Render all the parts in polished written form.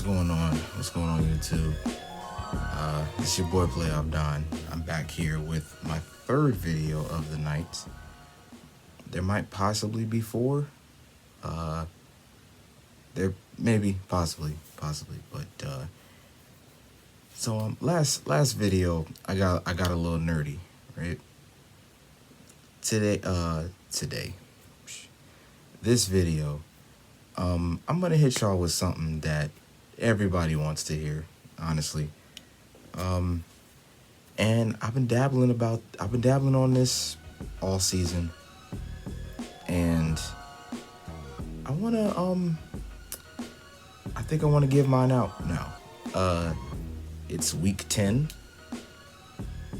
going on? What's going on, YouTube? It's your boy Playoff Don. I'm back here with my third video of the night. There might possibly be four. There maybe, possibly, but last video I got a little nerdy, right? Today, this video, I'm gonna hit y'all with something that everybody wants to hear, honestly. And I've been dabbling on this all season, and I think I wanna give mine out now. It's week 10,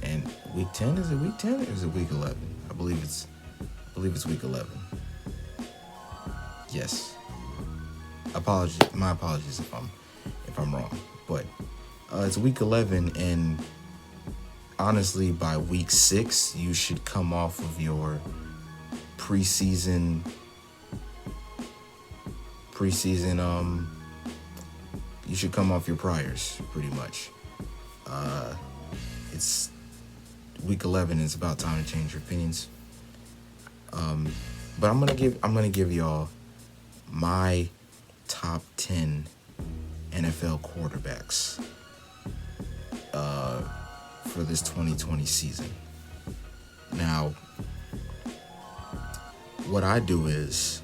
and week 10, is it week 10 or is it week 11? I believe it's week 11. Yes. My apologies if I'm wrong, but it's week 11, and honestly, by week 6, you should come off of your preseason. You should come off your priors, pretty much. It's week 11. It's about time to change your opinions. But I'm gonna give y'all my top 10 NFL quarterbacks for this 2020 season. Now, what I do is,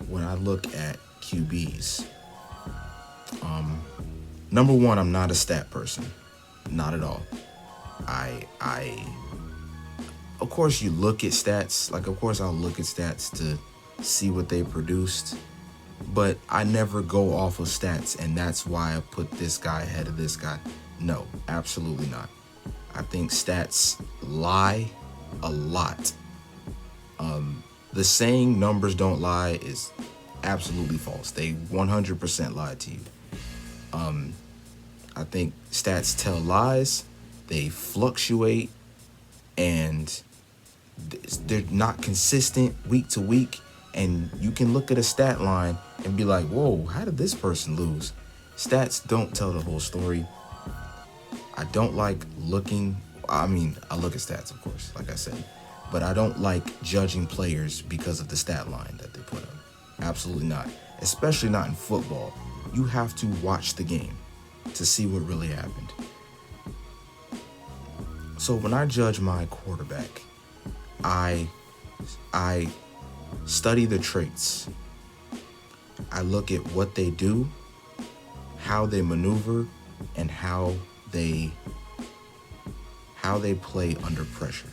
when I look at QBs, number one, I'm not a stat person, not at all. Of course, you look at stats. Like, of course, I'll look at stats to see what they produced, but I never go off of stats, and that's why I put this guy ahead of this guy. No, absolutely not. I think stats lie a lot. The saying numbers don't lie is absolutely false. They 100% lie to you. I think stats tell lies. They fluctuate, and they're not consistent week to week. And you can look at a stat line and be like, whoa, how did this person lose? Stats don't tell the whole story. I don't like looking, I look at stats, of course, like I said, but I don't like judging players because of the stat line that they put up. Absolutely not. Especially not in football. You have to watch the game to see what really happened. So when I judge my quarterback, I study the traits. I look at what they do, how they maneuver, and how they play under pressure.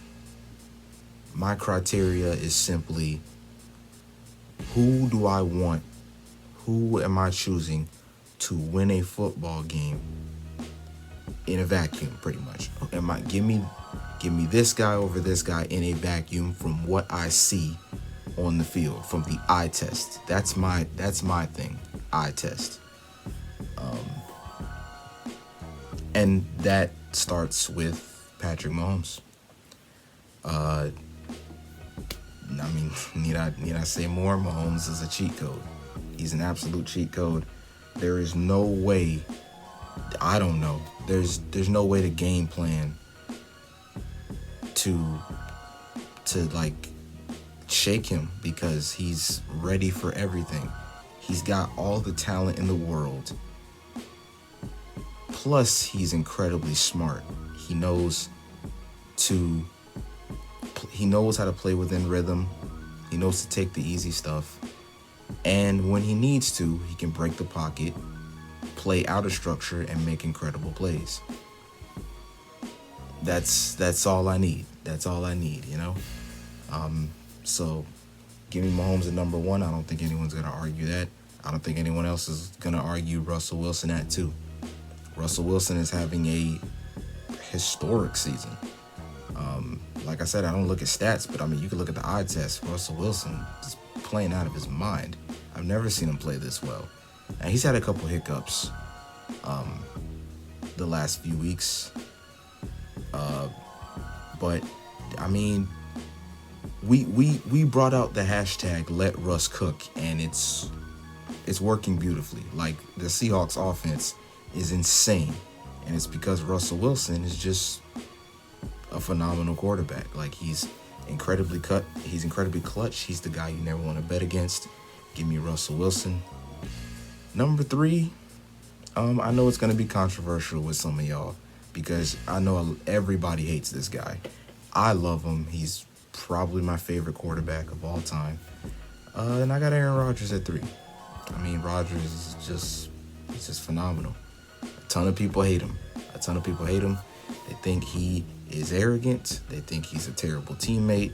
My criteria is simply, who do I want? Who am I choosing to win a football game in a vacuum, pretty much? Give me this guy over this guy in a vacuum from what I see on the field, from the eye test. That's my thing, eye test. And that starts with Patrick Mahomes. Need I say more? Mahomes is a cheat code. He's an absolute cheat code. There is no way, I don't know, there's no way to game plan to like shake him, because he's ready for everything. He's got all the talent in the world. Plus, he's incredibly smart. He knows how to play within rhythm. He knows to take the easy stuff. And when he needs to, he can break the pocket, play out of structure, and make incredible plays. That's all I need. That's all I need, you know? So give me Mahomes at number one. I don't think anyone's going to argue that. I don't think anyone else is going to argue Russell Wilson at two. Russell Wilson is having a historic season. Like I said, I don't look at stats, but you can look at the eye test. Russell Wilson is playing out of his mind. I've never seen him play this well. And he's had a couple hiccups the last few weeks. But we brought out the hashtag Let Russ Cook, and it's it's working beautifully. Like, the Seahawks offense is insane, and it's because Russell Wilson is just a phenomenal quarterback. Like, he's incredibly clutch. He's the guy you never want to bet against. Give me Russell Wilson. Number 3, I know it's going to be controversial with some of y'all because I know everybody hates this guy. I love him. He's probably my favorite quarterback of all time. And I got Aaron Rodgers at 3. I mean, Rodgers is he's just phenomenal. A ton of people hate him. They think he is arrogant. They think he's a terrible teammate.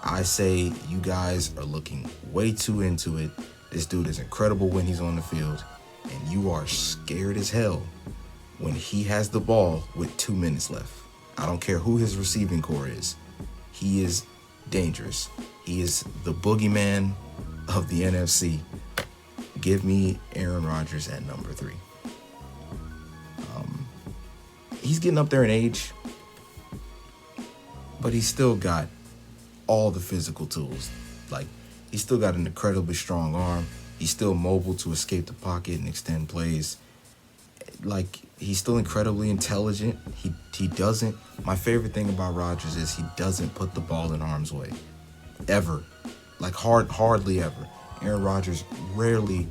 I say you guys are looking way too into it. This dude is incredible when he's on the field, and you are scared as hell when he has the ball with 2 minutes left. I don't care who his receiving core is. He is dangerous. He is the boogeyman of the NFC. Give me Aaron Rodgers at number 3. He's getting up there in age, but he's still got all the physical tools. Like, he's still got an incredibly strong arm. He's still mobile to escape the pocket and extend plays. Like, he's still incredibly intelligent. He doesn't. My favorite thing about Rodgers is he doesn't put the ball in harm's way, ever. Like, hardly ever. Aaron Rodgers rarely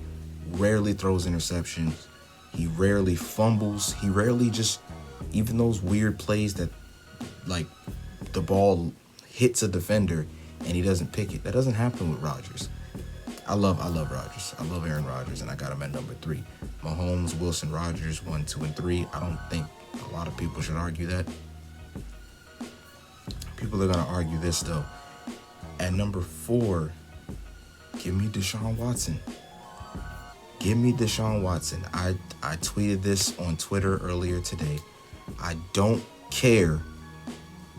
throws interceptions. He rarely fumbles. He rarely just, even those weird plays that, like, the ball hits a defender and he doesn't pick it. That doesn't happen with Rodgers. I love Rodgers. I love Aaron Rodgers, and I got him at number 3. Mahomes, Wilson, Rodgers, 1, 2, and 3. I don't think a lot of people should argue that. People are going to argue this, though. At number 4, give me Deshaun Watson. Give me Deshaun Watson. I tweeted this on Twitter earlier today. I don't care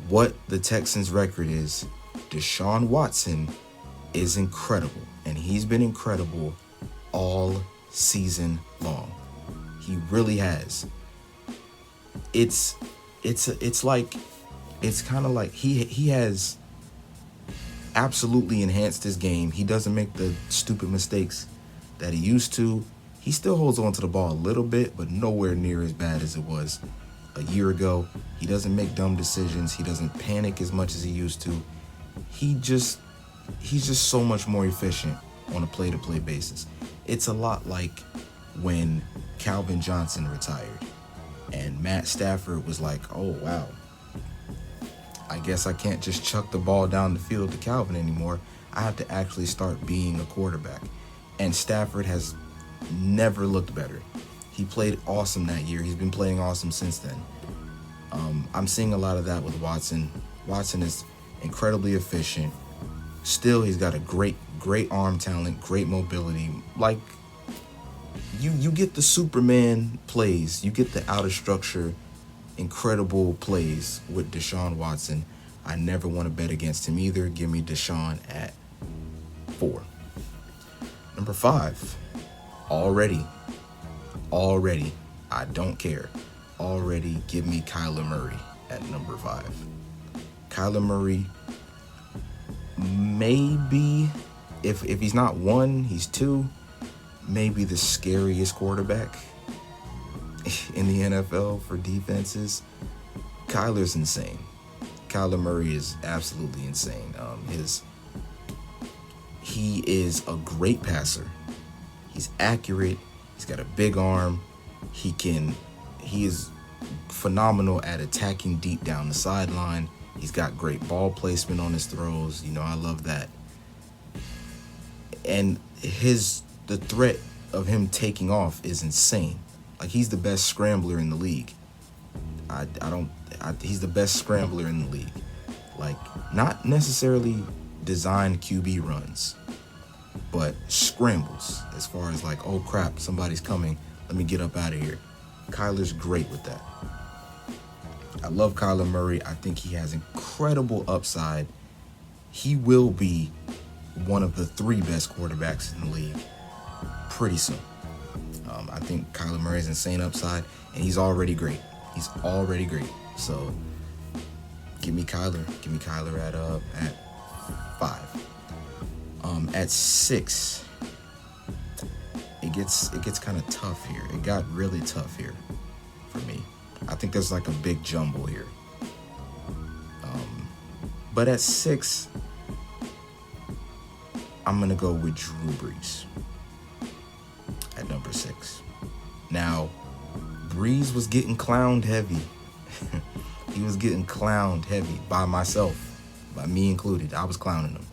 what the Texans' record is. Deshaun Watson is incredible, and he's been incredible all season long. He really has. It's kind of like he has absolutely enhanced his game. He doesn't make the stupid mistakes that he used to. He still holds on to the ball a little bit, but nowhere near as bad as it was a year ago. He doesn't make dumb decisions. He doesn't panic as much as he used to. He's just so much more efficient on a play-to-play basis. It's a lot like when Calvin Johnson retired and Matt Stafford was like, oh, wow, I guess I can't just chuck the ball down the field to Calvin anymore. I have to actually start being a quarterback. And Stafford has never looked better. He played awesome that year. He's been playing awesome since then. I'm seeing a lot of that with Watson. Watson is incredibly efficient. Still, he's got a great arm talent, great mobility. Like, you get the Superman plays. You get the out of structure, incredible plays with Deshaun Watson. I never want to bet against him either. Give me Deshaun at 4. Number 5, already, I don't care. Already, give me Kyler Murray at number 5. Kyler Murray, maybe, if he's not 1, he's 2, maybe the scariest quarterback in the NFL for defenses. Kyler's insane. Kyler Murray is absolutely insane. He is a great passer. He's accurate. He's got a big arm. He is phenomenal at attacking deep down the sideline. He's got great ball placement on his throws. You know, I love that. And the threat of him taking off is insane. Like, he's the best scrambler in the league. He's the best scrambler in the league. Like, not necessarily designed QB runs, but scrambles as far as like, oh crap, somebody's coming, let me get up out of here. Kyler's great with that. I love Kyler Murray. I think he has incredible upside. He will be one of the 3 best quarterbacks in the league pretty soon. I think Kyler Murray's insane upside, and he's already great. So give me Kyler. Give me Kyler at 5. At 6, gets kind of tough here. It got really tough here for me. I think there's like a big jumble here. But at 6, I'm gonna go with Drew Brees at number 6. Now, Brees was getting clowned heavy. He was getting clowned heavy by myself, by me included. I was clowning him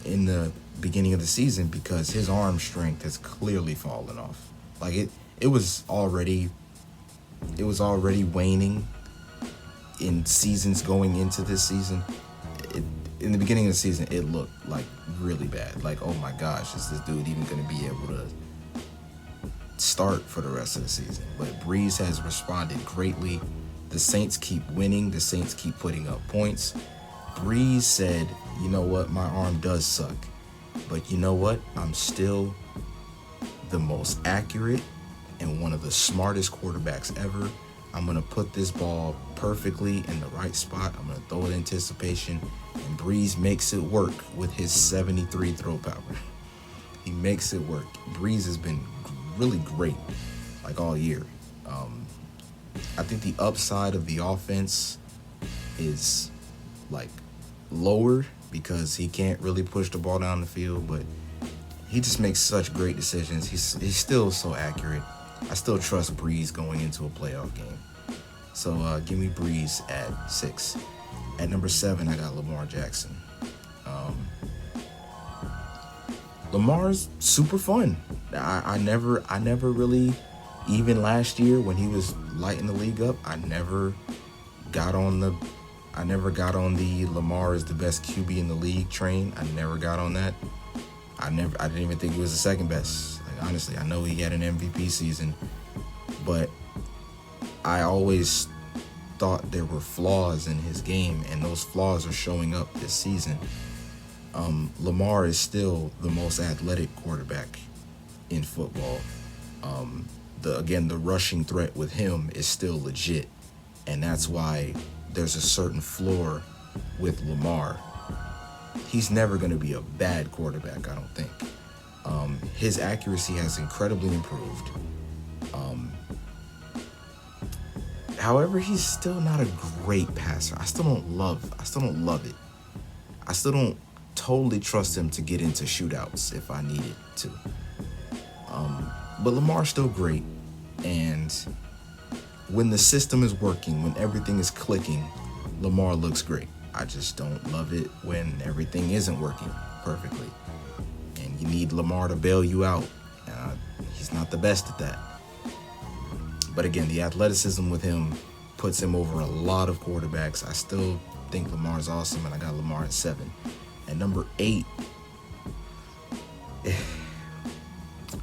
in the beginning of the season because his arm strength has clearly fallen off. Like it was already waning in seasons going into this season. In the beginning of the season, it looked like really bad. Like, oh my gosh, is this dude even going to be able to start for the rest of the season? But Brees has responded greatly. The Saints keep winning. The Saints keep putting up points. Brees said, you know what, my arm does suck. But you know what? I'm still the most accurate and one of the smartest quarterbacks ever. I'm going to put this ball perfectly in the right spot. I'm going to throw it in anticipation. And Brees makes it work with his 73 throw power. He makes it work. Brees has been really great, like all year. I think the upside of the offense is like lower because he can't really push the ball down the field, but he just makes such great decisions. He's still so accurate. I still trust Brees going into a playoff game. So give me Brees at 6. At number 7, I got Lamar Jackson. Lamar's super fun. I never really, even last year when he was lighting the league up, I never got on the Lamar is the best QB in the league train. I never got on that. I didn't even think he was the second best. Like, honestly, I know he had an MVP season, but I always thought there were flaws in his game, and those flaws are showing up this season. Lamar is still the most athletic quarterback in football. The rushing threat with him is still legit, and that's why there's a certain floor with Lamar. He's never going to be a bad quarterback, I don't think. His accuracy has incredibly improved. However, he's still not a great passer. I still don't love it. I still don't totally trust him to get into shootouts if I needed to. But Lamar's still great. And when the system is working, when everything is clicking, Lamar looks great. I just don't love it when everything isn't working perfectly. And you need Lamar to bail you out. He's not the best at that. But again, the athleticism with him puts him over a lot of quarterbacks. I still think Lamar's awesome, and I got Lamar at 7. At number 8,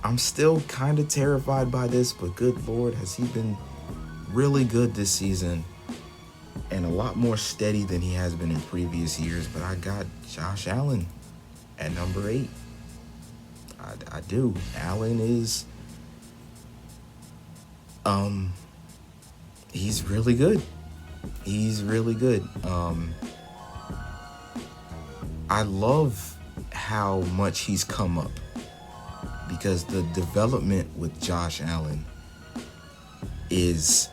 I'm still kind of terrified by this, but good Lord, has he been really good this season and a lot more steady than he has been in previous years. But I got Josh Allen at number 8. I do. Allen is... he's really good. He's really good. I love how much he's come up because the development with Josh Allen is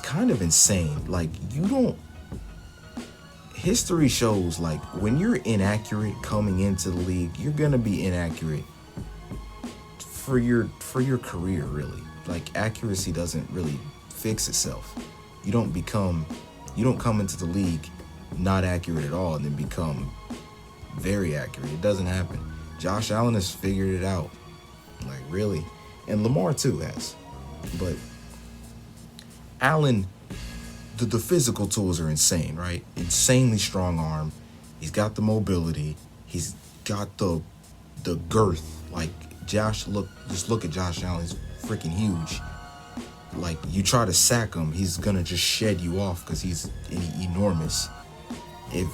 kind of insane. Like, history shows, like, when you're inaccurate coming into the league, you're gonna be inaccurate for your career, really. Like, accuracy doesn't really fix itself. You don't come into the league not accurate at all and then become very accurate. It doesn't happen. Josh Allen has figured it out. Like, really. And Lamar too has. But Allen, the physical tools are insane, right? Insanely strong arm. He's got the mobility. He's got the girth. Like, just look at Josh Allen. He's freaking huge. Like, you try to sack him, he's gonna just shed you off because he's enormous. If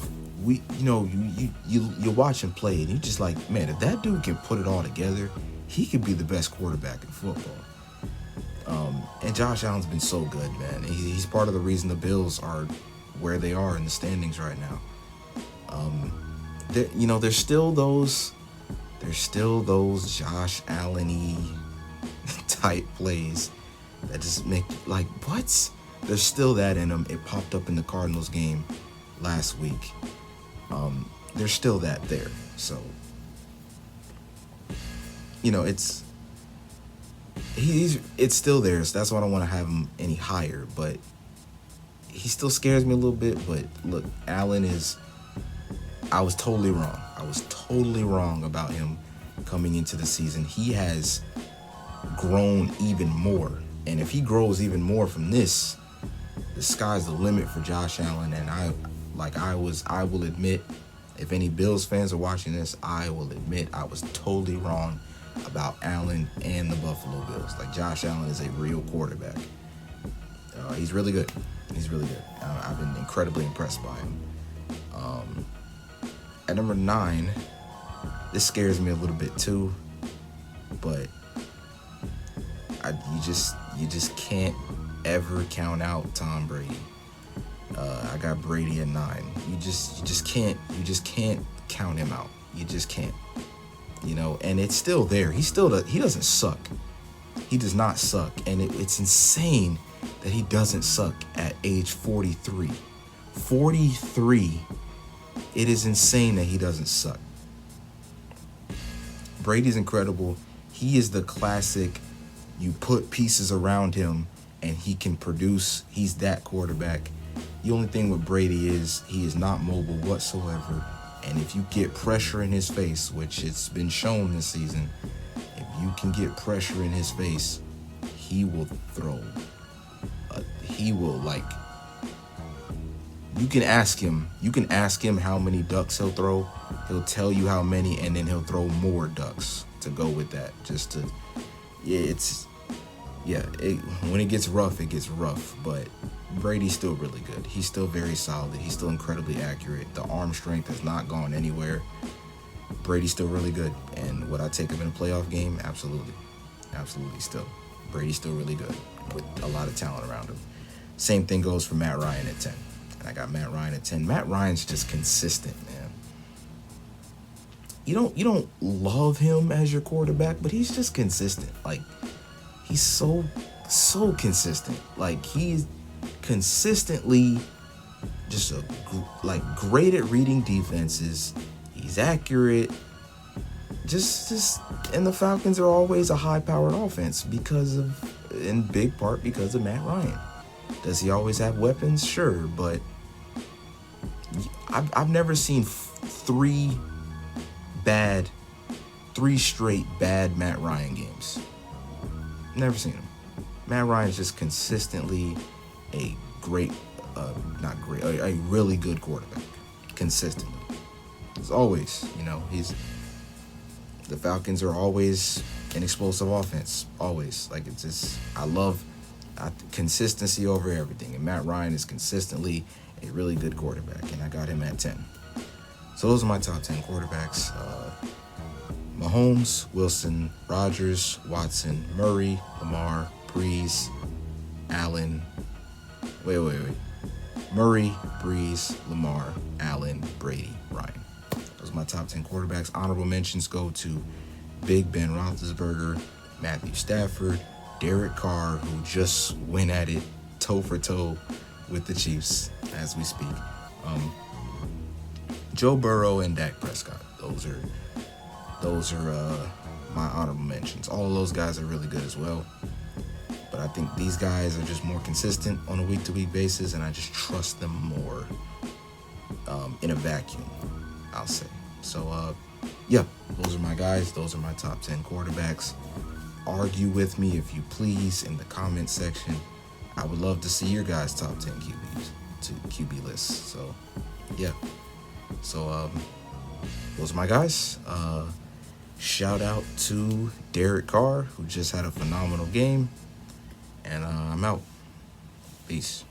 you watch him play and you're just like, man, if that dude can put it all together, he could be the best quarterback in football. And Josh Allen's been so good, man. He's part of the reason the Bills are where they are in the standings right now. There's still those Josh Allen-y type plays that just make like what? There's still that in him. It popped up in the Cardinals game last week. There's still that there. So, you know, it's still there. So that's why I don't want to have him any higher. But he still scares me a little bit. But look, Allen is. I was totally wrong. I was totally wrong about him coming into the season. He has grown even more. And if he grows even more from this, the sky's the limit for Josh Allen. And I will admit, if any Bills fans are watching this, I will admit I was totally wrong about Allen and the Buffalo Bills. Like, Josh Allen is a real quarterback. He's really good. He's really good. I've been incredibly impressed by him. At number 9, this scares me a little bit too, but you just can't ever count out Tom Brady. I got Brady at 9. You just can't count him out. You just can't. You know, and it's still there. He doesn't suck. He does not suck, and it's insane that he doesn't suck at age 43. 43. It is insane that he doesn't suck. Brady's incredible. He is the classic, you put pieces around him and he can produce. He's that quarterback. The only thing with Brady is he is not mobile whatsoever. And if you get pressure in his face, which it's been shown this season, if you can get pressure in his face, he will throw. You can ask him how many ducks he'll throw. He'll tell you how many, and then he'll throw more ducks to go with that. When it gets rough, it gets rough. But Brady's still really good. He's still very solid. He's still incredibly accurate. The arm strength has not gone anywhere. Brady's still really good. And would I take him in a playoff game? Absolutely. Absolutely still. Brady's still really good with a lot of talent around him. Same thing goes for Matt Ryan at 10. And I got Matt Ryan at 10. Matt Ryan's just consistent, man. You don't love him as your quarterback, but he's just consistent. Like, he's so consistent. Like, he's consistently just great at reading defenses. He's accurate. And the Falcons are always a high-powered offense in big part because of Matt Ryan. Does he always have weapons? Sure, but I've never seen three straight bad Matt Ryan games. Never seen him. Matt Ryan's just consistently a really good quarterback. Consistently. It's always, the Falcons are always an explosive offense. Always. Like, it's just, I love consistency over everything. And Matt Ryan is consistently a really good quarterback. And I got him at 10. So those are my top 10 quarterbacks. Mahomes, Wilson, Rodgers, Watson, Murray, Lamar, Breeze, Allen. Wait. Murray, Breeze, Lamar, Allen, Brady, Ryan. Those are my top 10 quarterbacks. Honorable mentions go to Big Ben Roethlisberger, Matthew Stafford, Derek Carr, who just went at it toe for toe with the Chiefs as we speak. Joe Burrow and Dak Prescott. Those are my honorable mentions. All of those guys are really good as well. But I think these guys are just more consistent on a week-to-week basis, and I just trust them more in a vacuum, I'll say. So, those are my guys. Those are my top 10 quarterbacks. Argue with me, if you please, in the comment section. I would love to see your guys' top 10 QB lists. So, those are my guys. Shout out to Derek Carr, who just had a phenomenal game. And I'm out. Peace.